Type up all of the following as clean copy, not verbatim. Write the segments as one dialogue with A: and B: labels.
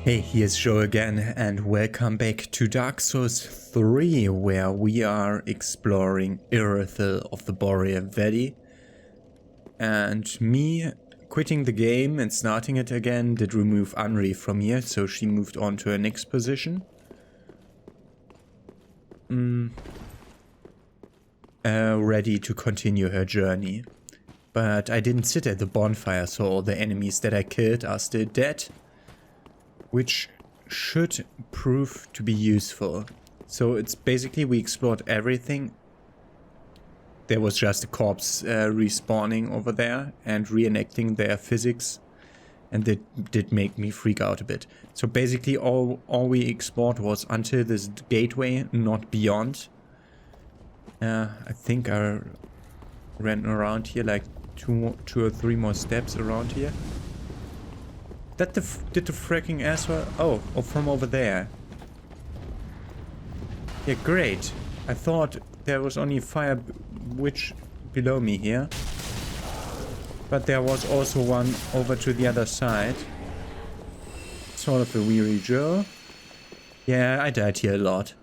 A: Hey, here's Joe again, and welcome back to Dark Souls 3, where we are exploring Irithyll of the Boreal Valley. And me quitting the game and starting it again did remove Anri from here, so she moved on to her next position. Ready to continue her journey. But I didn't sit at the bonfire, so all the enemies that I killed are still dead. Which should prove to be useful. So it's basically we explored everything. There was just a corpse respawning over there and reenacting their physics. And that did make me freak out a bit. So basically all we explored was until this gateway, not beyond. I think I ran around here like two or three more steps around here. Did the fracking asshole? Oh, from over there. Yeah, great. I thought there was only fire witch below me here. But there was also one over to the other side. Sort of a weary Joe. Yeah, I died here a lot.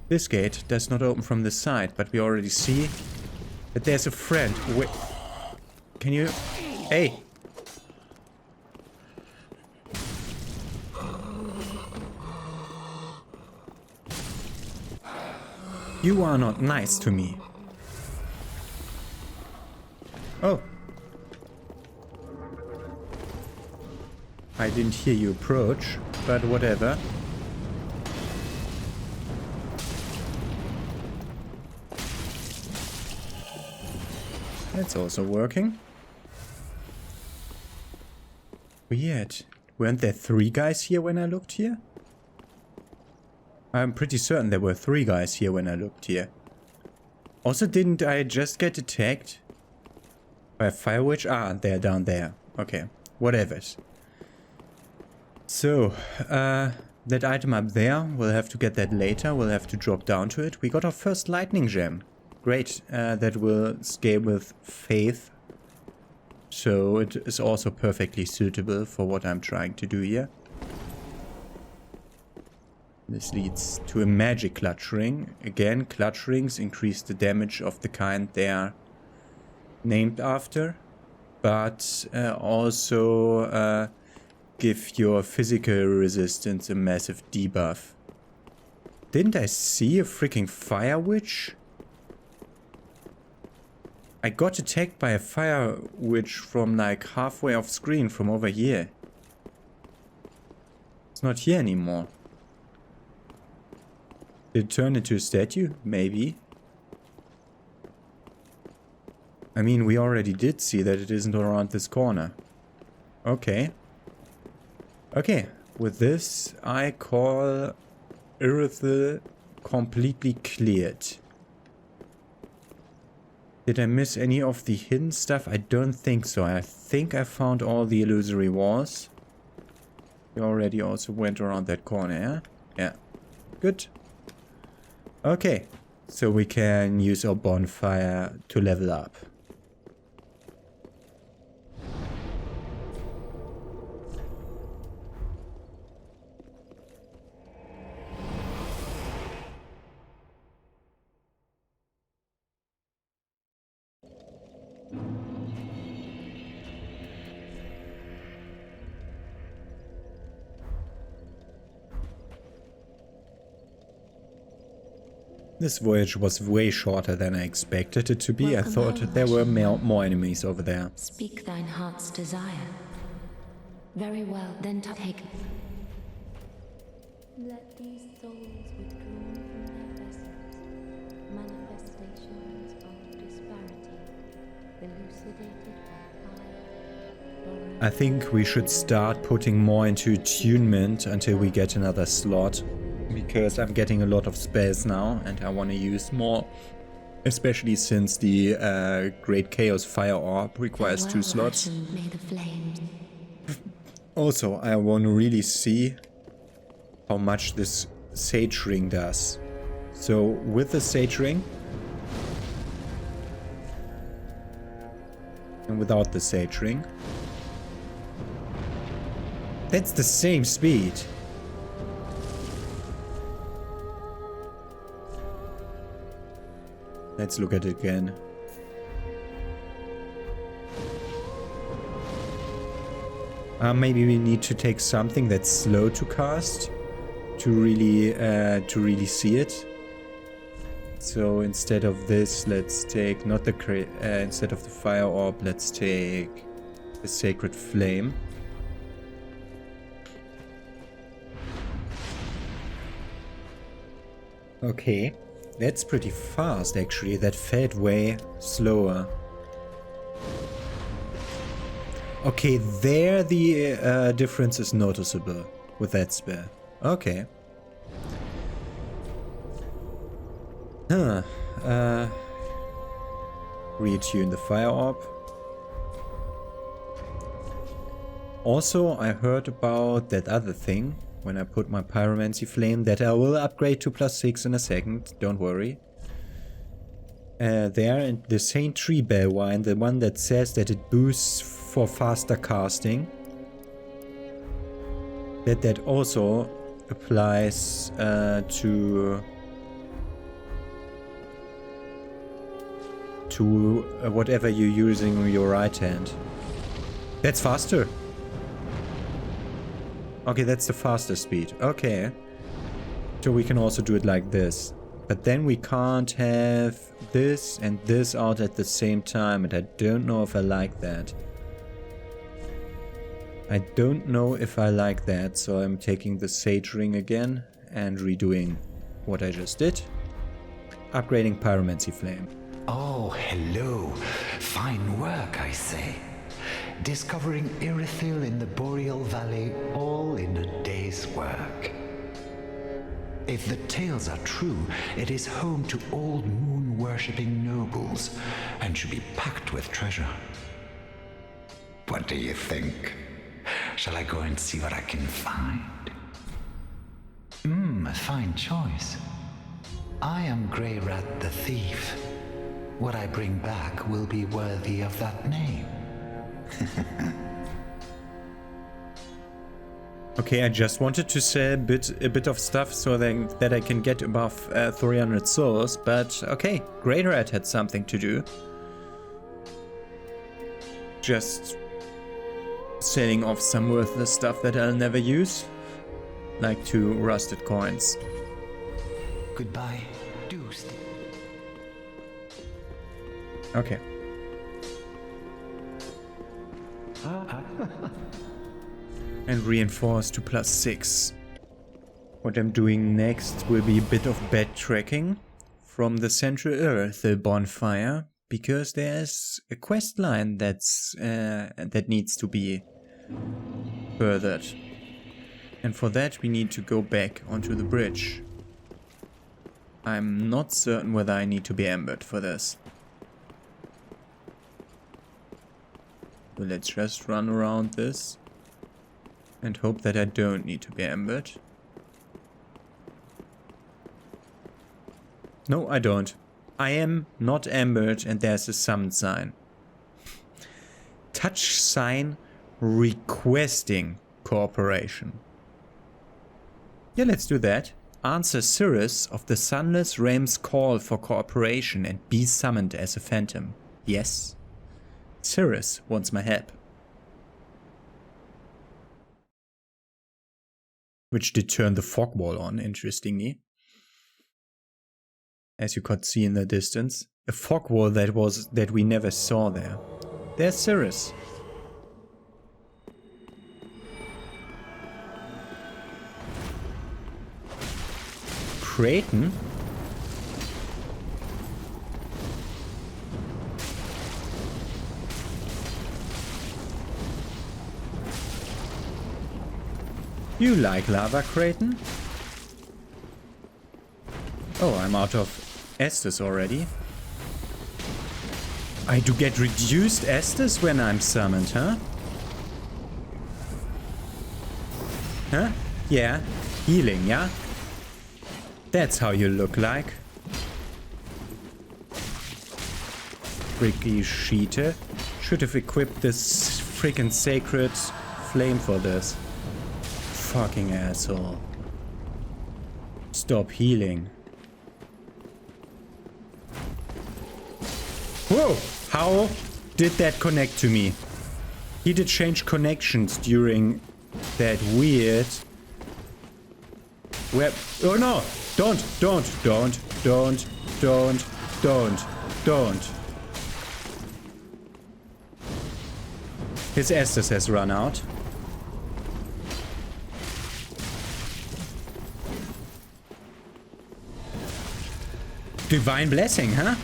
A: This gate does not open from the side, but we already see that there's a friend. Wait. Can you... Hey! You are not nice to me. Oh. I didn't hear you approach, but whatever. That's also working. Weird. Weren't there 3 guys here when I looked here? I'm pretty certain there were 3 guys here when I looked here. Also, didn't I just get attacked by a fire witch? Ah, they're down there. Okay, whatever. So, that item up there, we'll have to get that later. We'll have to drop down to it. We got our first lightning gem. Great, that will scale with faith. So it is also perfectly suitable for what I'm trying to do here. This leads to a magic clutch ring. Again, clutch rings increase the damage of the kind they are named after, but also give your physical resistance a massive debuff. Didn't I see a freaking fire witch? I got attacked by a fire witch from like halfway off screen from over here. It's not here anymore. Did it turn into a statue? Maybe. I mean, we already did see that it isn't around this corner. Okay. Okay, with this, I call Irithyll completely cleared. Did I miss any of the hidden stuff? I don't think so. I think I found all the illusory walls. We already also went around that corner, yeah? Yeah. Good. Okay, so we can use our bonfire to level up. This voyage was way shorter than I expected it to be. Welcome I thought home, there were more enemies over there.
B: Speak thine heart's desire. Very well, then take it.
C: Let these souls withdrawn from their vessels, manifestations of disparity, elucidated by fire.
A: I think we should start putting more into attunement until we get another slot. Because I'm getting a lot of spells now and I want to use more. Especially since the Great Chaos Fire Orb requires 2 slots. Also, I want to really see how much this Sage Ring does. So, with the Sage Ring and without the Sage Ring, That's the same speed. Let's look at it again. Maybe we need to take something that's slow to cast to really see it. So instead of this, let's take not the instead of the fire orb, let's take the sacred flame. Okay, that's pretty fast actually. That felt way slower. Okay, there the difference is noticeable with that spell. Okay. Reattune the fire orb. Also, I heard about that other thing when I put my pyromancy flame that I will upgrade to +6 in a second. Don't worry. There in the Saint Tree Bellwine, the one that says that it boosts for faster casting. That also applies to whatever you're using in your right hand. That's faster. Okay, that's the faster speed. Okay. So we can also do it like this. But then we can't have this and this out at the same time, and I don't know if I like that. I don't know if I like that, so I'm taking the Sage Ring again and redoing what I just did. Upgrading Pyromancy Flame.
D: Oh, hello. Fine work, I say. Discovering Irithyll in the Boreal Valley, all in a day's work. If the tales are true, it is home to old moon-worshipping nobles, and should be packed with treasure. What do you think? Shall I go and see what I can find? A fine choice. I am Grey Rat the Thief. What I bring back will be worthy of that name.
A: Okay, I just wanted to sell a bit of stuff so that I can get above 300 souls, but okay, Grey Rat had something to do. Just selling off some worthless stuff that I'll never use, like 2 rusted coins.
D: Goodbye, Deuce.
A: Okay. And reinforce to +6. What I'm doing next will be a bit of backtracking from the central Irithyll bonfire, because there's a quest line that needs to be furthered. And for that we need to go back onto the bridge. I'm not certain whether I need to be embered for this. So let's just run around this and hope that I don't need to be embered. No, I don't. I am not embered, and there's a summon sign. Touch sign requesting cooperation. Yeah, let's do that. Answer Cirrus of the Sunless Realm's call for cooperation and be summoned as a phantom. Yes. Cirrus wants my help. Which did turn the fog wall on, interestingly. As you could see in the distance. A fog wall that we never saw there. There's Cirrus. Creighton? You like lava, Creighton? Oh, I'm out of Estus already. I do get reduced Estus when I'm summoned, huh? Huh? Yeah. Healing, yeah? That's how you look like. Freaky cheater. Should have equipped this freaking sacred flame for this. fucking asshole. Stop healing. Whoa! How did that connect to me? He did change connections during that weird... Oh no! Don't! His Estus has run out. Divine blessing, huh?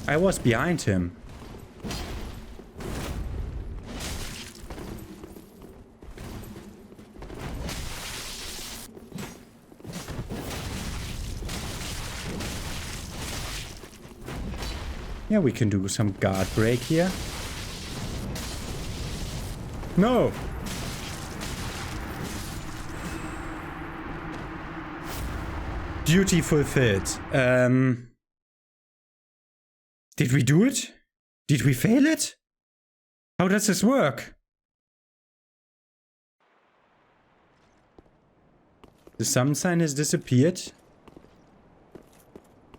A: I was behind him. Yeah, we can do some guard break here. No! Duty fulfilled. Did we do it? Did we fail it? How does this work? The summon sign has disappeared.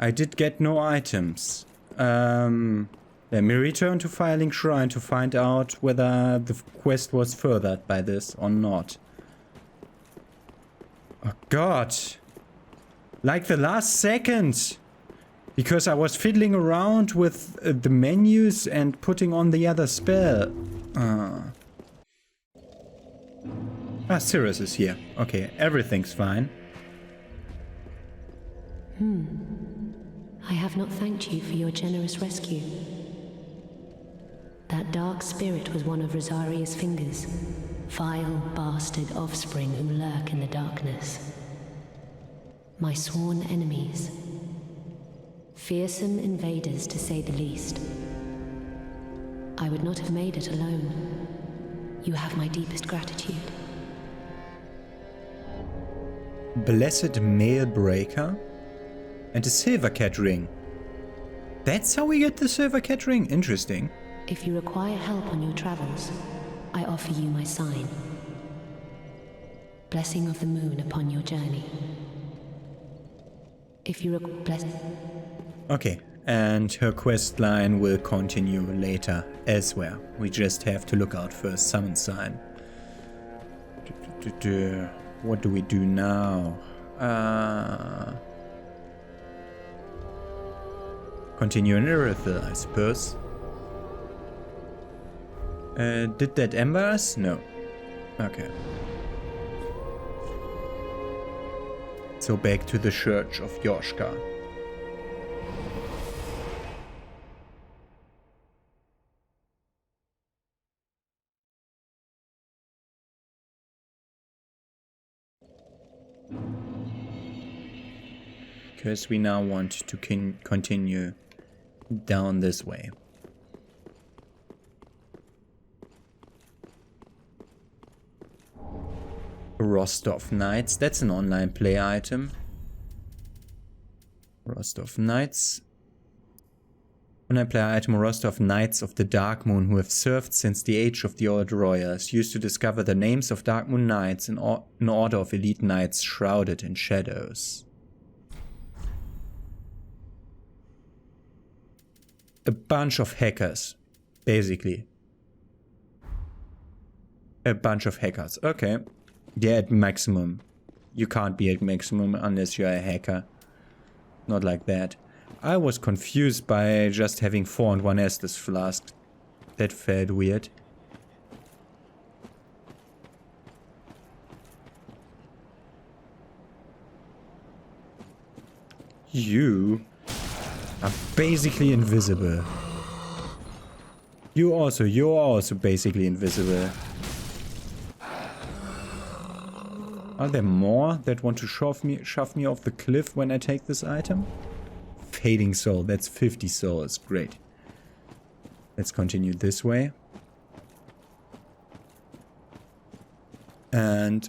A: I did get no items. Let me return to Firelink Shrine to find out whether the quest was furthered by this or not. Oh god. Like the last second. Because I was fiddling around with the menus and putting on the other spell. Cirrus is here. Okay, everything's fine.
B: I have not thanked you for your generous rescue. That dark spirit was one of Rosaria's fingers. Vile bastard offspring who lurk in the darkness. My sworn enemies. Fearsome invaders, to say the least. I would not have made it alone. You have my deepest gratitude.
A: Blessed Mail Breaker and a Silver Cat Ring. That's how we get the Silver Cat Ring? Interesting.
B: If you require help on your travels, I offer you my sign. Blessing of the moon upon your journey. If you bless...
A: Okay, and her quest line will continue later elsewhere. We just have to look out for a summon sign. What do we do now? Continue in Irithyll, I suppose. Did that embers? No. Okay. So back to the Church of Yoshka. Because we now want to continue down this way. Rostov Knights, that's an online play item. Rostov Knights. Online play item Rostov Knights of the Dark Moon who have served since the age of the Old Royals, used to discover the names of Dark Moon Knights in order of elite knights shrouded in shadows. A bunch of hackers, basically. A bunch of hackers, okay. They're at maximum. You can't be at maximum unless you're a hacker. Not like that. I was confused by just having 4 and 1 Estus flask. That felt weird. You are basically invisible. You're also basically invisible. Are there more that want to shove me off the cliff when I take this item? Fading soul, that's 50 souls, great. Let's continue this way. And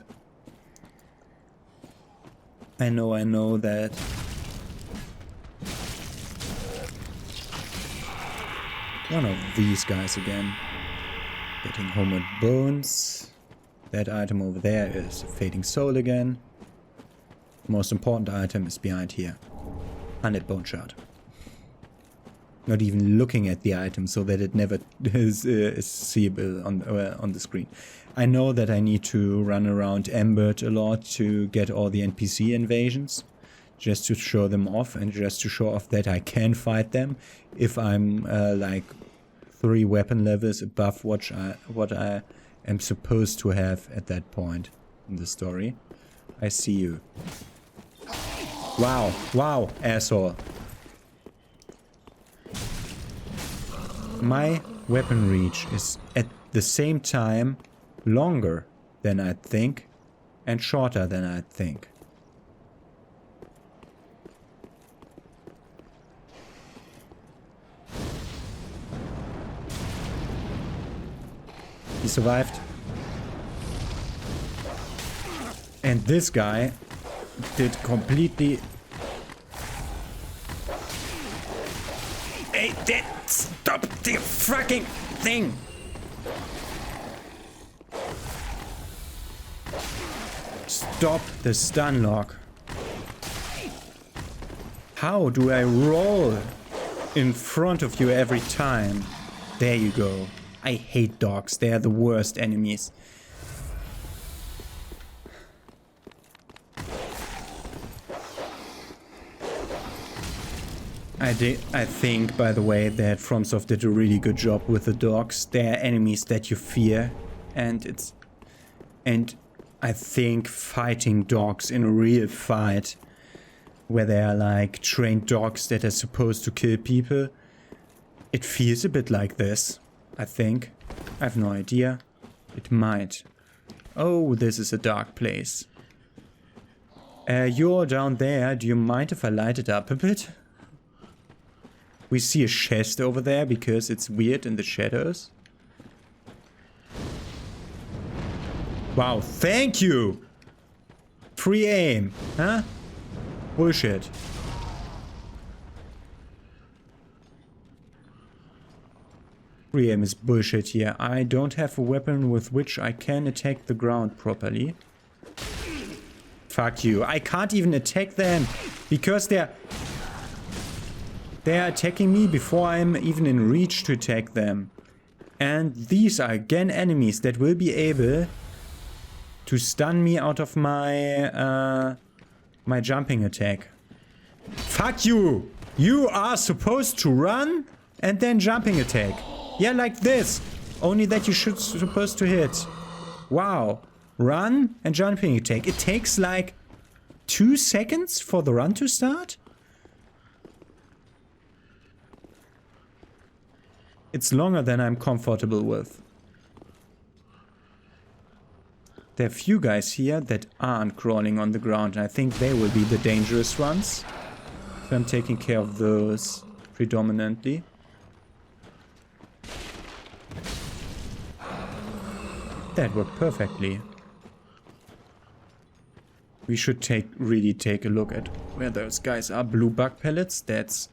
A: I know that One of these guys again. Getting homeward bones. That item over there is a fading soul again. Most important item is behind here. 100 bone shard. Not even looking at the item so that it never is seeable on the screen. I know that I need to run around embered a lot to get all the NPC invasions. Just to show them off and just to show off that I can fight them if I'm like 3 weapon levels above what I am supposed to have at that point in the story. I see you. Wow, wow, asshole. My weapon reach is at the same time longer than I think and shorter than I think. He survived. And this guy did completely... Hey, stop the fucking thing! Stop the stun lock. How do I roll in front of you every time? There you go. I hate dogs. They are the worst enemies. I think, by the way, that FromSoft did a really good job with the dogs. They are enemies that you fear, and I think fighting dogs in a real fight, where they are like trained dogs that are supposed to kill people, it feels a bit like this. I think. I have no idea. It might. Oh, this is a dark place. You're down there. Do you mind if I light it up a bit? We see a chest over there because it's weird in the shadows. Wow, thank you! Free aim, huh? Bullshit. Free aim is bullshit here. I don't have a weapon with which I can attack the ground properly. Fuck you. I can't even attack them because they're attacking me before I'm even in reach to attack them. And these are again enemies that will be able to stun me out of my my jumping attack. Fuck you! You are supposed to run and then jumping attack. Yeah, like this. Only that you should supposed to hit. Wow. Run and jumping attack. It takes like 2 seconds for the run to start? It's longer than I'm comfortable with. There are few guys here that aren't crawling on the ground, and I think they will be the dangerous ones. So I'm taking care of those predominantly. That worked perfectly. We should really take a look at where those guys are. Blue bug pellets, that's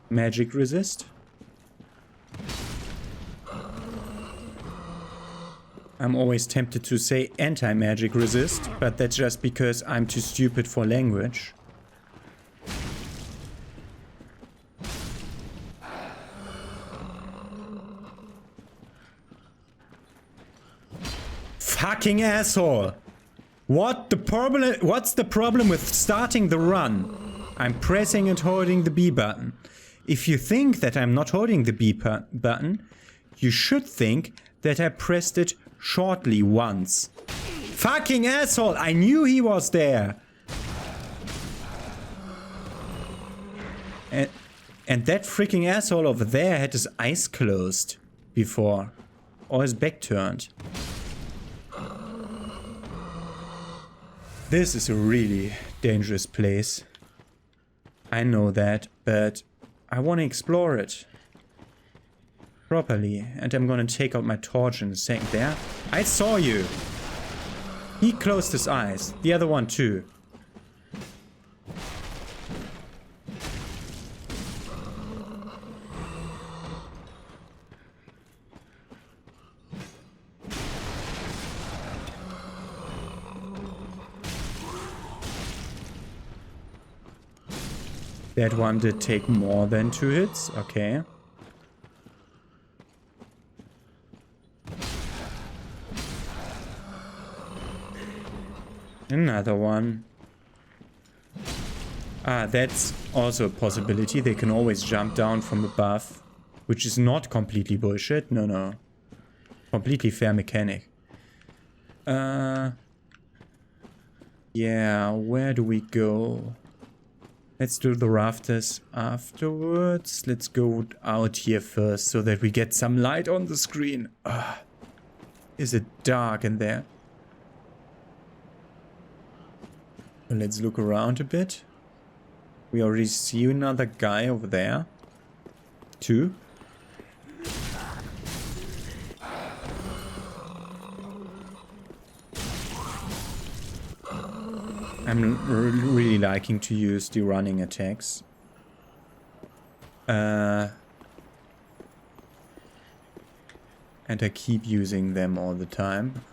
A: magic resist. I'm always tempted to say anti-magic resist, but that's just because I'm too stupid for language. Fucking asshole! What's the problem with starting the run? I'm pressing and holding the B button. If you think that I'm not holding the B button, you should think that I pressed it shortly once. Fucking asshole! I knew he was there! And that freaking asshole over there had his eyes closed before. Or his back turned. This is a really dangerous place. I know that, but I want to explore it properly, and I'm gonna take out my torch in a second. There, I saw you. He closed his eyes. The other one too. That one did take more than 2 hits. Okay. Another one. Ah, that's also a possibility. They can always jump down from above. Which is not completely bullshit. No, no. Completely fair mechanic. Yeah, where do we go? Let's do the rafters afterwards. Let's go out here first so that we get some light on the screen. Is it dark in there? Let's look around a bit. We already see another guy over there. 2. I'm really liking to use the running attacks. And I keep using them all the time.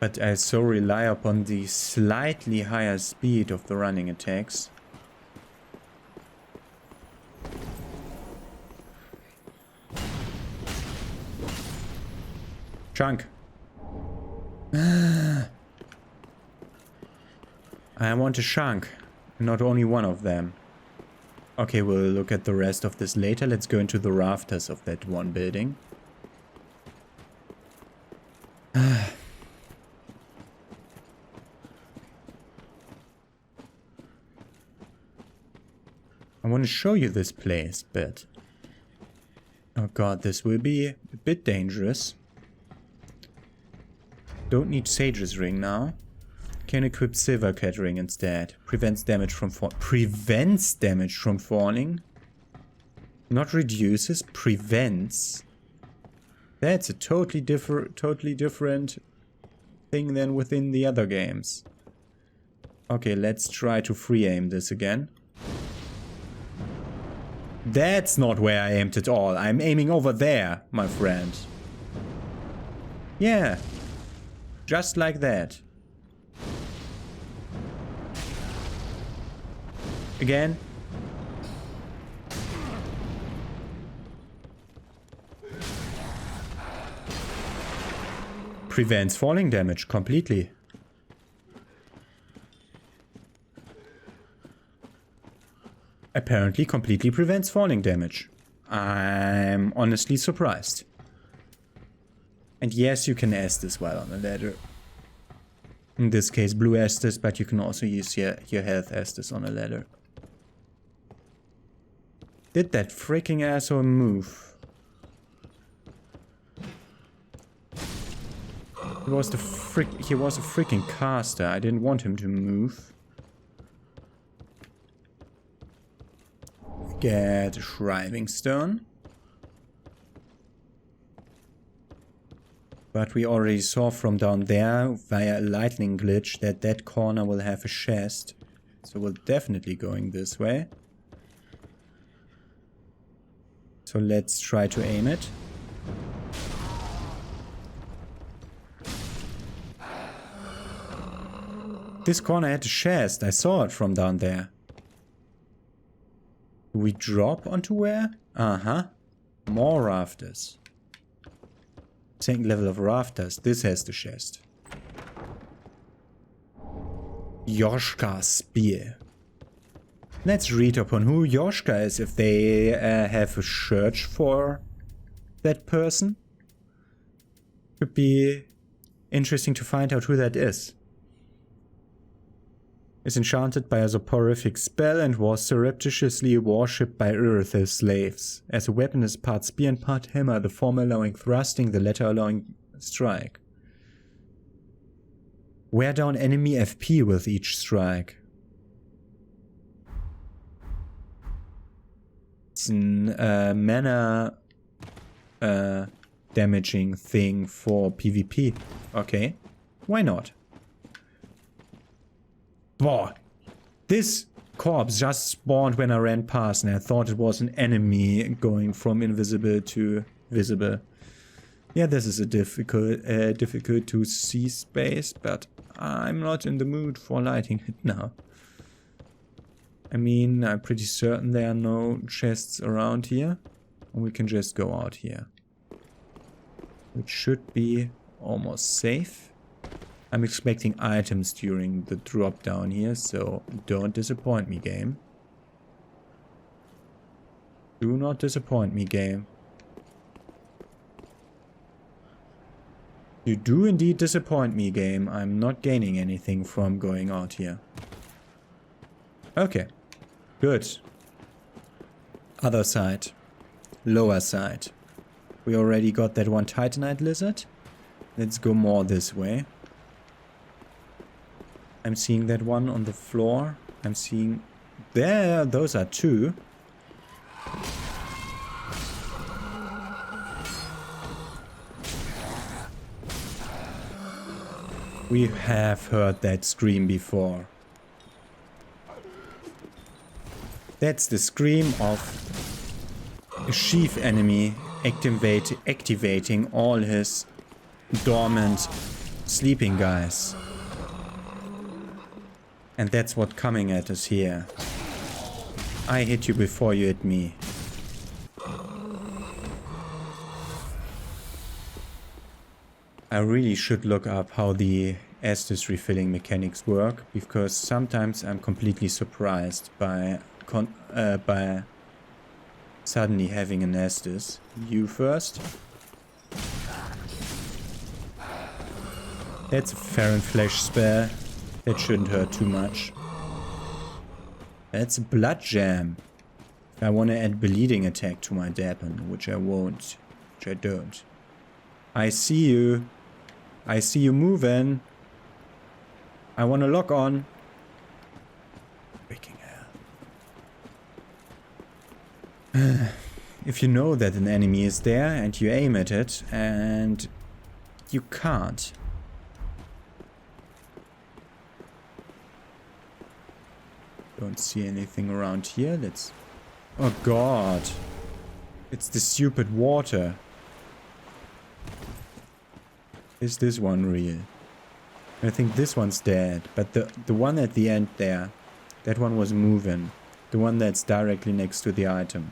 A: But I so rely upon the slightly higher speed of the running attacks. Chunk. I want a chunk, not only one of them. Okay, we'll look at the rest of this later. Let's go into the rafters of that one building. I want to show you this place, but... oh god, this will be a bit dangerous. Don't need Sage's Ring now. Can equip Silver Cat Ring instead. Prevents damage from falling. Not reduces, prevents. That's a totally different thing than within the other games. Okay, let's try to free aim this again. That's not where I aimed at all. I'm aiming over there, my friend. Yeah. Just like that. Again. Prevents falling damage completely. Apparently completely prevents falling damage. I'm honestly surprised. And yes, you can Estus while on a ladder. In this case, blue Estus, but you can also use your health Estus on a ladder. Did that freaking asshole move? He was a freaking caster. I didn't want him to move. Get a Shriving Stone. But we already saw from down there via a lightning glitch that that corner will have a chest. So we're definitely going this way. So let's try to aim it. This corner had a chest. I saw it from down there. Do we drop onto where? Uh-huh. More rafters. Second level of rafters. This has the chest. Yoshka's Spear. Let's read upon who Yoshka is, if they have a search for that person. Could be interesting to find out who that is. Is enchanted by a soporific spell and was surreptitiously worshipped by Irithyll slaves. As a weapon is part spear and part hammer, the former allowing thrusting, the latter allowing strike. Wear down enemy FP with each strike. It's an mana damaging thing for PvP. Okay, why not? Boah, this corpse just spawned when I ran past and I thought it was an enemy going from invisible to visible. Yeah, this is a difficult to see space, but I'm not in the mood for lighting it now. I mean, I'm pretty certain there are no chests around here. And we can just go out here. Which should be almost safe. I'm expecting items during the drop down here, so don't disappoint me, game. Do not disappoint me, game. You do indeed disappoint me, game. I'm not gaining anything from going out here. Okay. Good. Other side. Lower side. We already got that one Titanite lizard. Let's go more this way. I'm seeing that one on the floor. I'm seeing... There, those are two. We have heard that scream before. That's the scream of a chief enemy activating all his dormant sleeping guys. And that's what's coming at us here. I hit you before you hit me. I really should look up how the Estus refilling mechanics work, because sometimes I'm completely surprised by suddenly having an Estus. You first. That's a Farron Flesh spell. That shouldn't hurt too much. That's a Blood Jam. If I want to add bleeding attack to my Dappen, which I won't. Which I don't. I see you. I see you moving. I want to lock on. Freaking hell. If you know that an enemy is there and you aim at it and you can't. Don't see anything around here. Let's... Oh god. It's the stupid water. Is this one real? I think this one's dead, but the one at the end there, that one was moving. The one that's directly next to the item.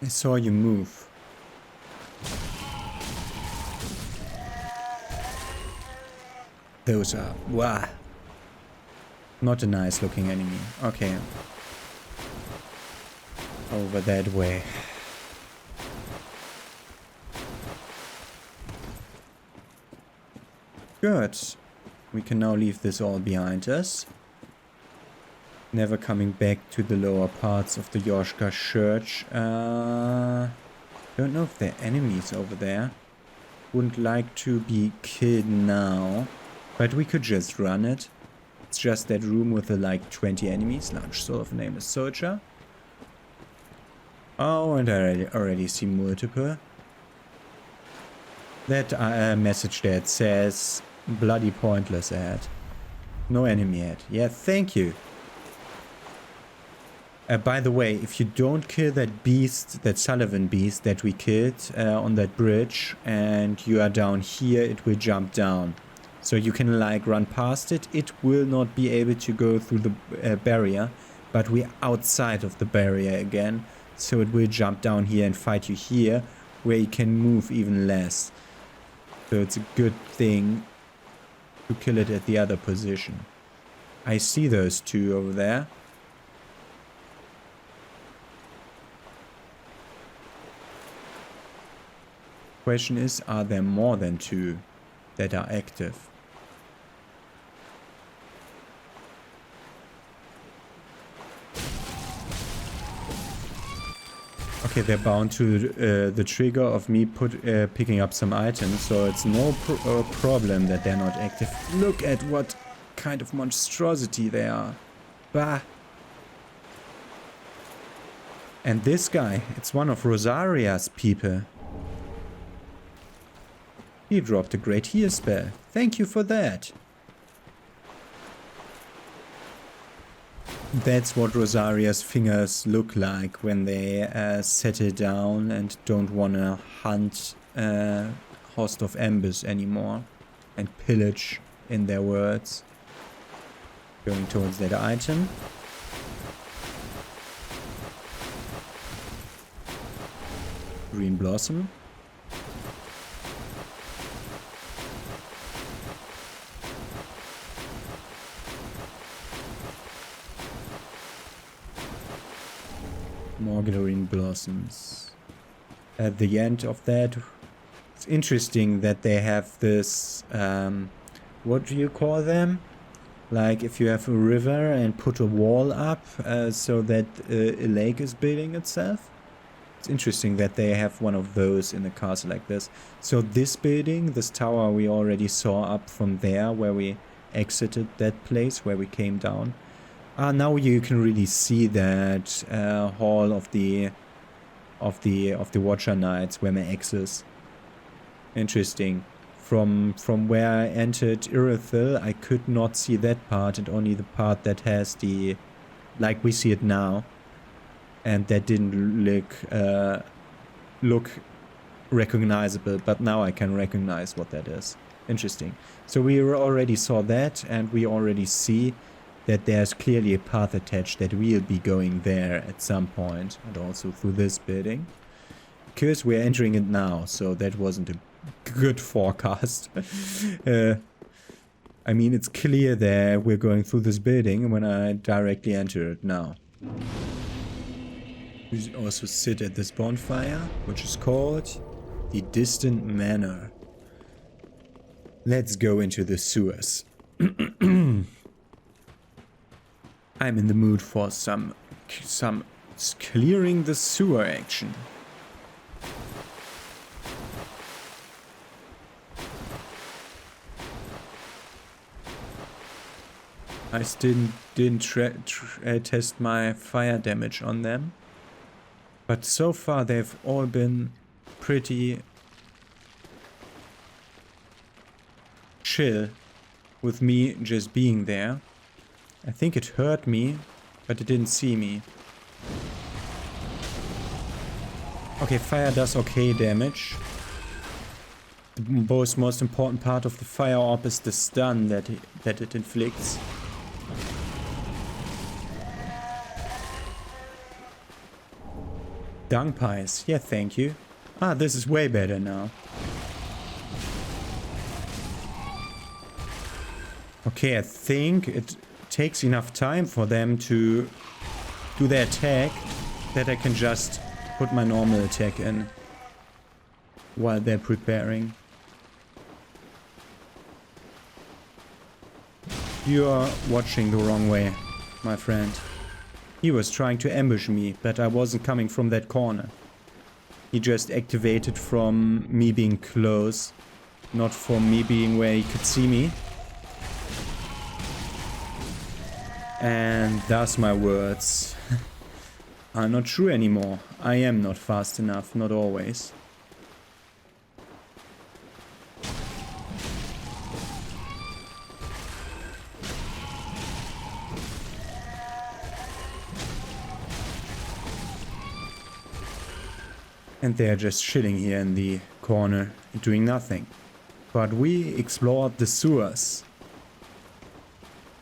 A: I saw you move. Those are... Wow. Not a nice looking enemy. Okay. Over that way. Good. We can now leave this all behind us. Never coming back to the lower parts of the Yoshka Church. Don't know if there are enemies over there. Wouldn't like to be killed now. But we could just run it. It's just that room with the like 20 enemies. Large soul of a nameless soldier. Oh, and I already see multiple. That message there says bloody pointless ahead. No enemy ahead. Yeah, thank you. By the way, if you don't kill that beast, that Sullivan beast that we killed on that bridge, and you are down here, it will jump down. So you can like run past it. It will not be able to go through the barrier, but we're outside of the barrier again. So it will jump down here and fight you here, where you can move even less. So it's a good thing to kill it at the other position. I see those two over there. Question is, are there more than two that are active? Okay, they're bound to the trigger of me picking up some items, so it's no problem that they're not active. Look at what kind of monstrosity they are. Bah! And this guy, it's one of Rosaria's people. He dropped a great heal spell. Thank you for that. That's what Rosaria's fingers look like when they settle down and don't wanna hunt Host of Embers anymore. and pillage, in their words. Going towards that item. Green blossom. More green blossoms. At the end of that, it's interesting that they have this, what do you call them? Like if you have a river and put a wall up so that a lake is building itself. It's interesting that they have one of those in a castle like this. So this building, this tower we already saw up from there where we exited that place where we came down. Now you can really see that hall of the Watcher Knights where my X is. Interesting. From where I entered Irithyll, I could not see that part, and only the part that has the, like we see it now, and that didn't look recognizable, but now I can recognize what that is. Interesting. So we already saw that, and we already see that there's clearly a path attached that we'll be going there at some point, and also through this building. Because we're entering it now, so that wasn't a good forecast. I mean, it's clear that we're going through this building when I directly enter it now. We also sit at this bonfire, which is called the Distant Manor. Let's go into the sewers. I'm in the mood for some clearing the sewer action. I still didn't test my fire damage on them. But so far they've all been pretty chill with me just being there. I think it hurt me, but it didn't see me. Okay, fire does okay damage. The most important part of the fire orb is the stun that it inflicts. Dung pies. Yeah, thank you. Ah, this is way better now. Okay, I think it takes enough time for them to do their attack that I can just put my normal attack in while they're preparing. You are watching the wrong way, my friend. He was trying to ambush me, but I wasn't coming from that corner. He just activated from me being close, not from me being where he could see me. And thus my words are not true anymore. I am not fast enough, not always. And they are just chilling here in the corner, doing nothing. But we explored the sewers.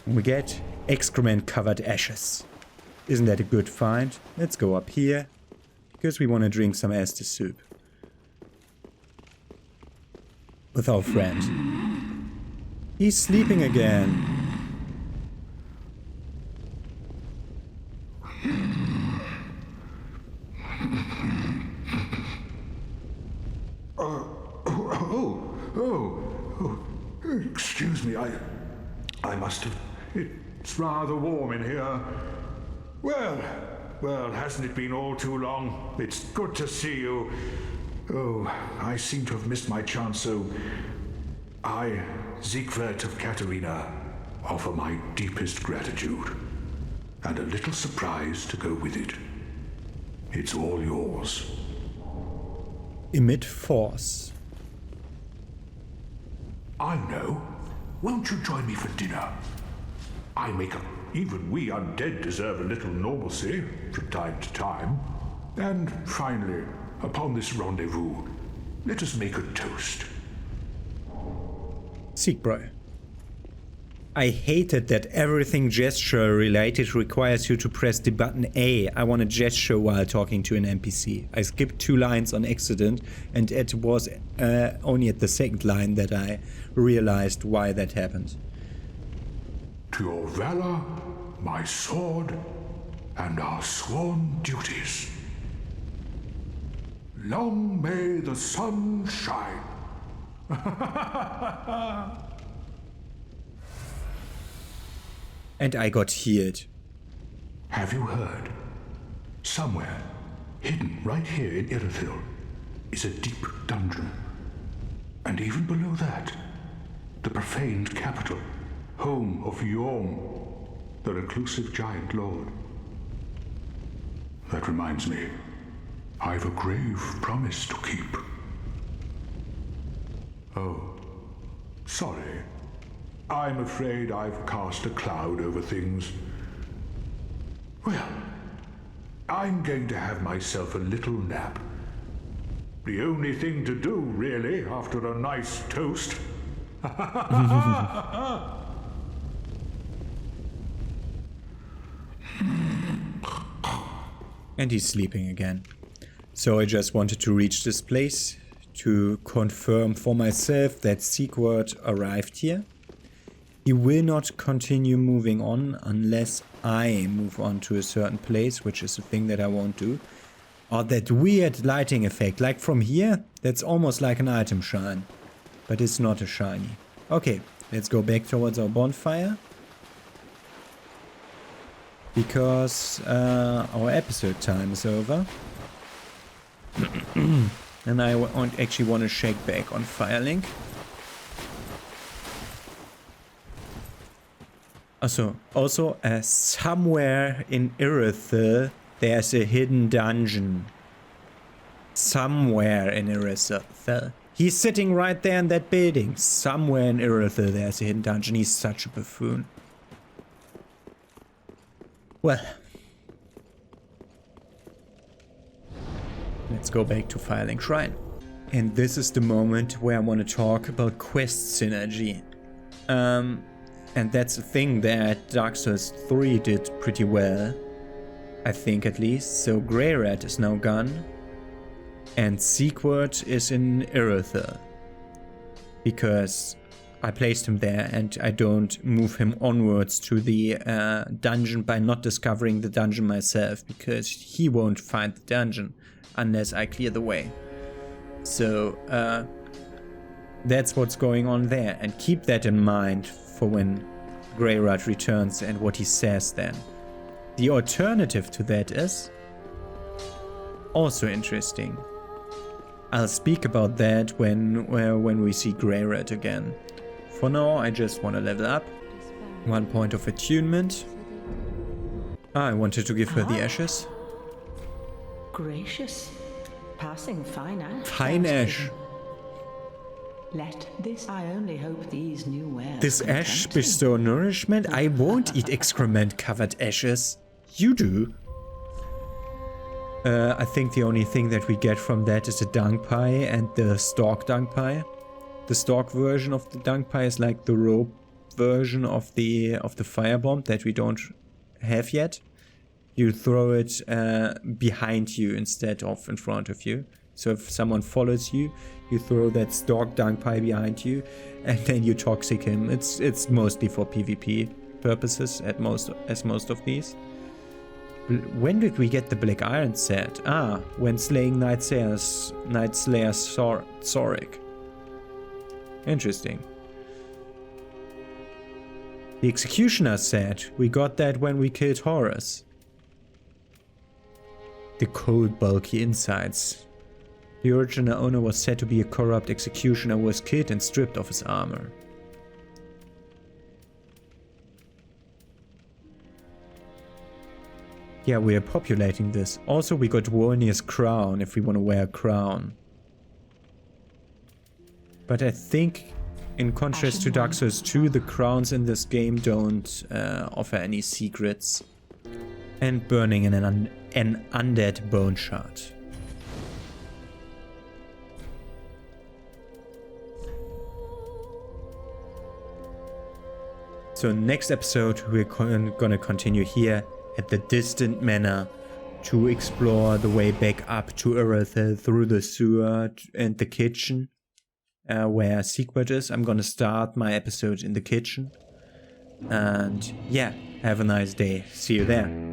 A: We get excrement-covered ashes. Isn't that a good find? Let's go up here, because we want to drink some Estus soup. With our friend. He's sleeping again.
E: Excuse me, I must have... It's rather warm in here. Well, hasn't it been all too long? It's good to see you. Oh, I seem to have missed my chance, so... I, Siegwart of Katarina, offer my deepest gratitude. And a little surprise to go with it. It's all yours.
A: Emit force.
E: I know. Won't you join me for dinner? Even we undead deserve a little normalcy from time to time. And finally, upon this rendezvous, let us make a toast.
A: Siegbräu. I hated that everything gesture related requires you to press the button A. I want to gesture while talking to an NPC. I skipped 2 lines on accident, and it was only at the 2nd line that I realized why that happened.
E: To your valor, my sword, and our sworn duties. Long may the sun shine.
A: And I got healed.
E: Have you heard? Somewhere, hidden right here in Irithyll, is a deep dungeon. And even below that, the profaned capital, home of Yorm, the reclusive giant lord. That reminds me, I've a grave promise to keep. Oh, sorry. I'm afraid I've cast a cloud over things. Well, I'm going to have myself a little nap. The only thing to do, really, after a nice toast.
A: And he's sleeping again. So I just wanted to reach this place to confirm for myself that Sigurd arrived here. He will not continue moving on unless I move on to a certain place, which is a thing that I won't do. Or that weird lighting effect, like from here, that's almost like an item shine. But it's not a shiny. Okay, let's go back towards our bonfire. Because our episode time is over. And I actually want to shake back on Firelink. Also, somewhere in Irithyll, there's a hidden dungeon. Somewhere in Irithyll. He's sitting right there in that building. Somewhere in Irithyll, there's a hidden dungeon. He's such a buffoon. Well. Let's go back to Firelink Shrine. And this is the moment where I want to talk about quest synergy. And that's a thing that Dark Souls 3 did pretty well. I think at least. So Grey Rat is now gone. And Sigurd is in Irithyll. Because I placed him there and I don't move him onwards to the dungeon by not discovering the dungeon myself. Because he won't find the dungeon unless I clear the way. So that's what's going on there. And keep that in mind for when Grey Rat returns and what he says then. The alternative to that is also interesting. I'll speak about that when we see Grey Rat again. For now, I just want to level up. 1 point of attunement. I wanted to give her the ashes.
F: Gracious. Passing fine ash.
A: Fine ash.
F: Let this, I only hope these new wares.
A: This ash bestow nourishment? I won't eat excrement-covered ashes. You do. I think the only thing that we get from that is the dung pie and the stalk dung pie. The stalk version of the dung pie is like the rope version of the firebomb that we don't have yet. You throw it behind you instead of in front of you. So if someone follows you, you throw that stalk dung pie behind you, and then you toxic him. It's mostly for PvP purposes at most of these. When did we get the Black Iron set? Ah, when slaying Night Slayer Soric. Interesting. The Executioner set, we got that when we killed Horus. The cold, bulky insides. The original owner was said to be a corrupt executioner who was killed and stripped of his armor. Yeah, we are populating this. Also, we got Warnier's crown if we want to wear a crown. But I think, in contrast to Dark Souls 2, the crowns in this game don't offer any secrets. And burning in an undead bone shard. So next episode we're gonna continue here at the distant manor to explore the way back up to Irithyll through the sewer and the kitchen where Secret is. I'm gonna start my episode in the kitchen. And yeah, have a nice day. See you there.